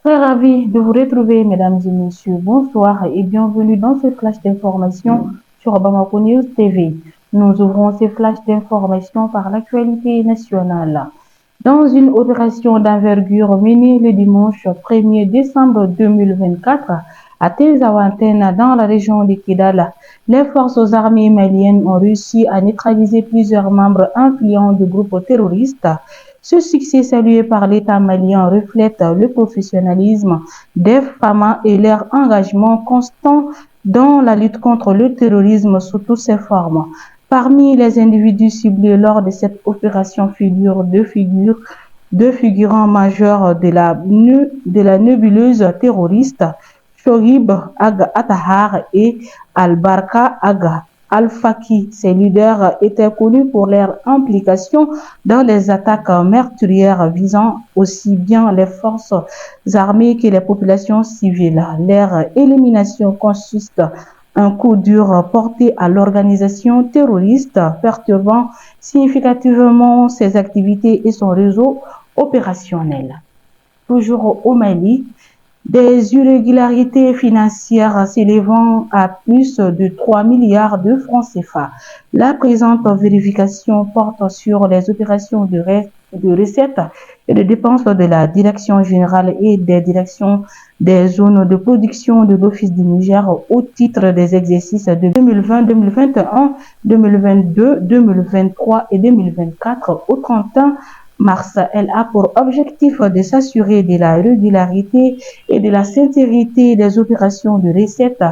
Très ravi de vous retrouver, mesdames et messieurs. Bonsoir et bienvenue dans ce flash d'information sur Bamako News TV. Nous ouvrons ces flashs d'information par l'actualité nationale. Dans une opération d'envergure menée le dimanche 1er décembre 2024 à Tezawanten, dans la région de Kidal, les forces armées maliennes ont réussi à neutraliser plusieurs membres influents du groupe terroriste. Ce succès salué par l'État malien reflète le professionnalisme des femmes et leur engagement constant dans la lutte contre le terrorisme sous toutes ses formes. Parmi les individus ciblés lors de cette opération figurent deux figurants majeurs de la nébuleuse terroriste, Shoaib Ag Attahar et Al-Barka Ag Al-Faki. Ces leaders étaient connus pour leur implication dans les attaques meurtrières visant aussi bien les forces armées que les populations civiles. Leur élimination consiste un coup dur porté à l'organisation terroriste, perturbant significativement ses activités et son réseau opérationnel. Toujours au Mali, des irrégularités financières s'élevant à plus de 3 milliards de francs CFA. La présente vérification porte sur les opérations de recettes et de dépenses de la Direction générale et des directions des zones de production de l'Office du Niger au titre des exercices de 2020, 2021, 2022, 2023 et 2024 au 31 mars. Elle a pour objectif de s'assurer de la régularité et de la sincérité des opérations de recettes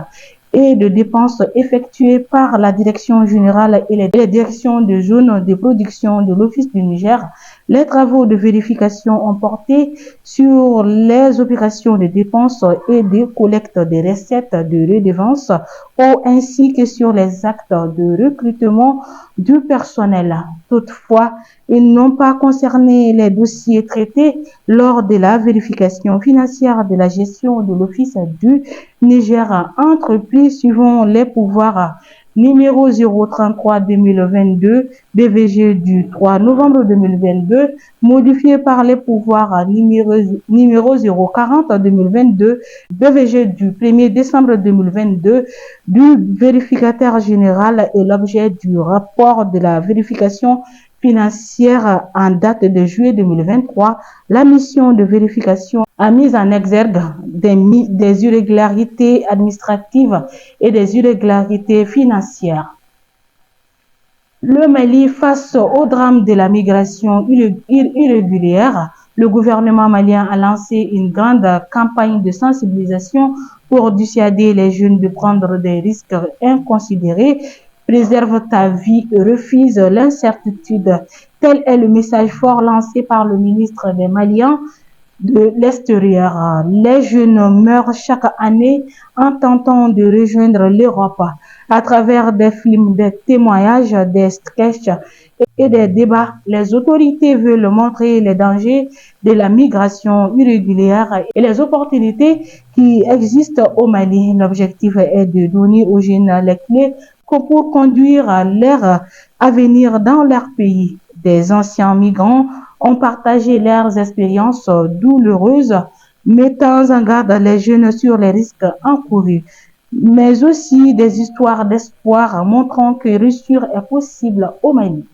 et de dépenses effectuées par la Direction générale et les directions de zone de production de l'Office du Niger. Les travaux de vérification ont porté sur les opérations de dépenses et de collecte des recettes de redevances ainsi que sur les actes de recrutement du personnel. Toutefois, ils n'ont pas concerné les dossiers traités lors de la vérification financière de la gestion de l'Office du Niger, entreprise suivant les pouvoirs numéro 033-2022 BVG du 3 novembre 2022, modifié par les pouvoirs numéro 040-2022 BVG du 1er décembre 2022 du vérificateur général et l'objet du rapport de la vérification financière en date de juillet 2023, la mission de vérification a mis en exergue des irrégularités administratives et des irrégularités financières. Le Mali face au drame de la migration irrégulière, le gouvernement malien a lancé une grande campagne de sensibilisation pour dissuader les jeunes de prendre des risques inconsidérés. Préserve ta vie et refuse l'incertitude. Tel est le message fort lancé par le ministre des Maliens de l'extérieur. Les jeunes meurent chaque année en tentant de rejoindre l'Europe. À travers des films, des témoignages, des sketchs et des débats, les autorités veulent montrer les dangers de la migration irrégulière et les opportunités qui existent au Mali. L'objectif est de donner aux jeunes les clés pour conduire leur avenir dans leur pays. Des anciens migrants ont partagé leurs expériences douloureuses, mettant en garde les jeunes sur les risques encourus, mais aussi des histoires d'espoir montrant que réussir est possible au Mali.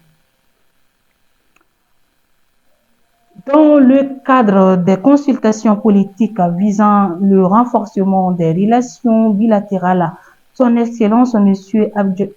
Dans le cadre des consultations politiques visant le renforcement des relations bilatérales, Son Excellence M.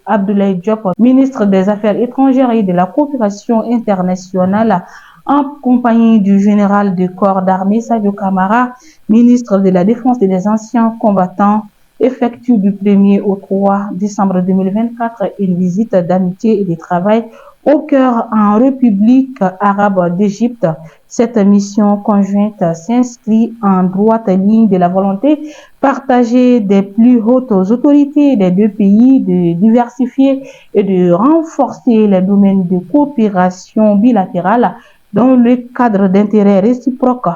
Abdoulaye Diop, ministre des Affaires étrangères et de la coopération internationale, en compagnie du général de corps d'armée Sadio Kamara, ministre de la Défense et des anciens combattants, effectue du 1er au 3 décembre 2024 une visite d'amitié et de travail au cœur en République arabe d'Égypte. Cette mission conjointe s'inscrit en droite ligne de la volonté partagée des plus hautes autorités des deux pays de diversifier et de renforcer les domaines de coopération bilatérale dans le cadre d'intérêts réciproques.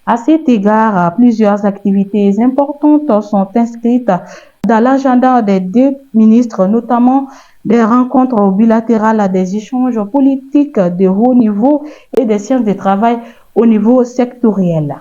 À cet égard, plusieurs activités importantes sont inscrites dans l'agenda des deux ministres, notamment des rencontres bilatérales, des échanges politiques de haut niveau et des séances de travail au niveau sectoriel.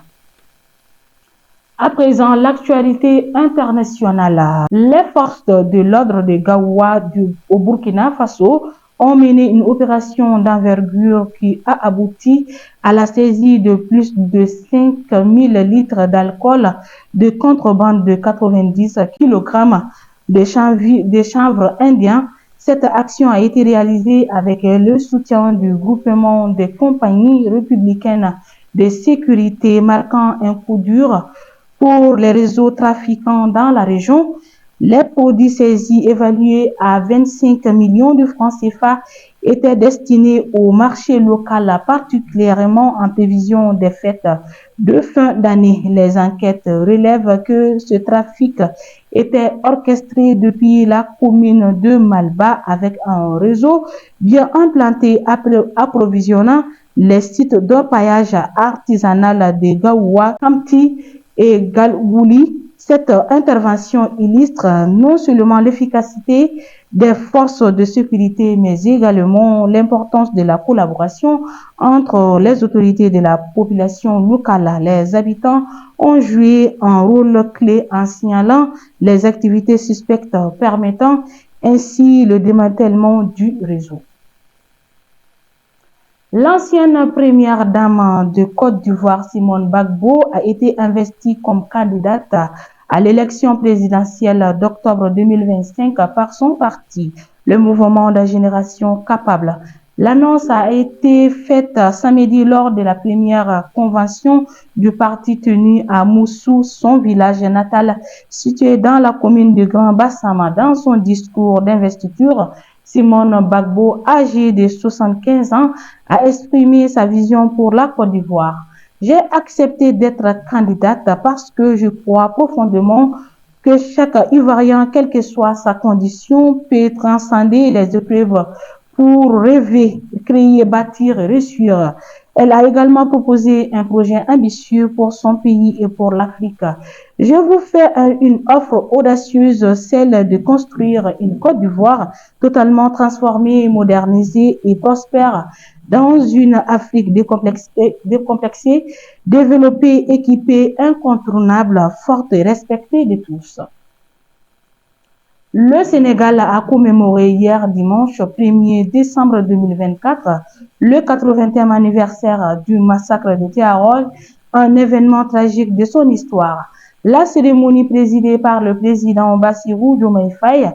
À présent, l'actualité internationale. Les forces de l'ordre de Gaoua au Burkina Faso ont mené une opération d'envergure qui a abouti à la saisie de plus de 5000 litres d'alcool de contrebande de 90 kg de chanvre indien. Cette action a été réalisée avec le soutien du groupement des compagnies républicaines de sécurité, marquant un coup dur pour les réseaux trafiquants dans la région. Les produits saisis, évalués à 25 millions de francs CFA, étaient destinés au marché local, particulièrement en prévision des fêtes de fin d'année. Les enquêtes relèvent que ce trafic était orchestré depuis la commune de Malba avec un réseau bien implanté approvisionnant les sites d'orpaillage artisanal de Gaoua, Kamti et Galgouli. Cette intervention illustre non seulement l'efficacité des forces de sécurité, mais également l'importance de la collaboration entre les autorités de la population locale. Les habitants ont joué un rôle clé en signalant les activités suspectes, permettant ainsi le démantèlement du réseau. L'ancienne première dame de Côte d'Ivoire, Simone Gbagbo, a été investie comme candidate à l'élection présidentielle d'octobre 2025 par son parti, le mouvement de génération capable. L'annonce a été faite samedi lors de la première convention du parti tenue à Moussou, son village natal situé dans la commune de Grand Bassama. Dans son discours d'investiture, Simone Gbagbo, âgée de 75 ans, a exprimé sa vision pour la Côte d'Ivoire. J'ai accepté d'être candidate parce que je crois profondément que chaque Ivoirien, quelle que soit sa condition, peut transcender les épreuves pour rêver, créer, bâtir et réussir. Elle a également proposé un projet ambitieux pour son pays et pour l'Afrique. Je vous fais une offre audacieuse, celle de construire une Côte d'Ivoire totalement transformée, modernisée et prospère dans une Afrique décomplexée, développée, équipée, incontournable, forte et respectée de tous. Le Sénégal a commémoré hier dimanche 1er décembre 2024 le 80e anniversaire du massacre de Thiaroye, un événement tragique de son histoire. La cérémonie présidée par le président Bassirou Diomaye Faye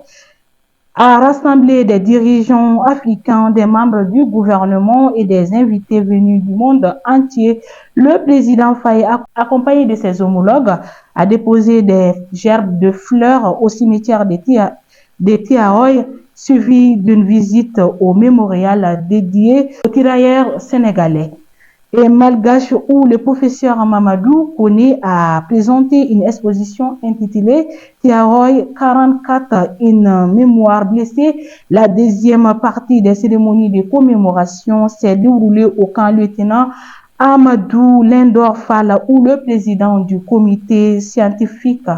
a rassemblé des dirigeants africains, des membres du gouvernement et des invités venus du monde entier. Le président Faye, accompagné de ses homologues, a déposé des gerbes de fleurs au cimetière de Thiaroye, suivi d'une visite au mémorial dédié aux tirailleurs sénégalais et malgache où le professeur Mamadou Koné a présenté une exposition intitulée Thiaroye 44, une mémoire blessée. La deuxième partie des cérémonies de commémoration s'est déroulée au camp lieutenant Amadou Lindor Fall où le président du comité scientifique,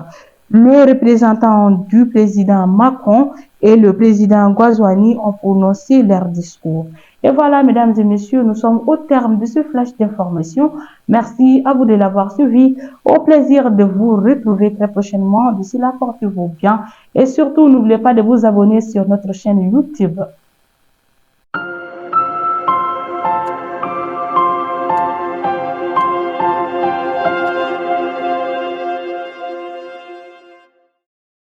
le représentant du président Macron et le président Guazouani ont prononcé leur discours. Et voilà, mesdames et messieurs, nous sommes au terme de ce flash d'information. Merci à vous de l'avoir suivi. Au plaisir de vous retrouver très prochainement. D'ici là, portez-vous bien. Et surtout, n'oubliez pas de vous abonner sur notre chaîne YouTube.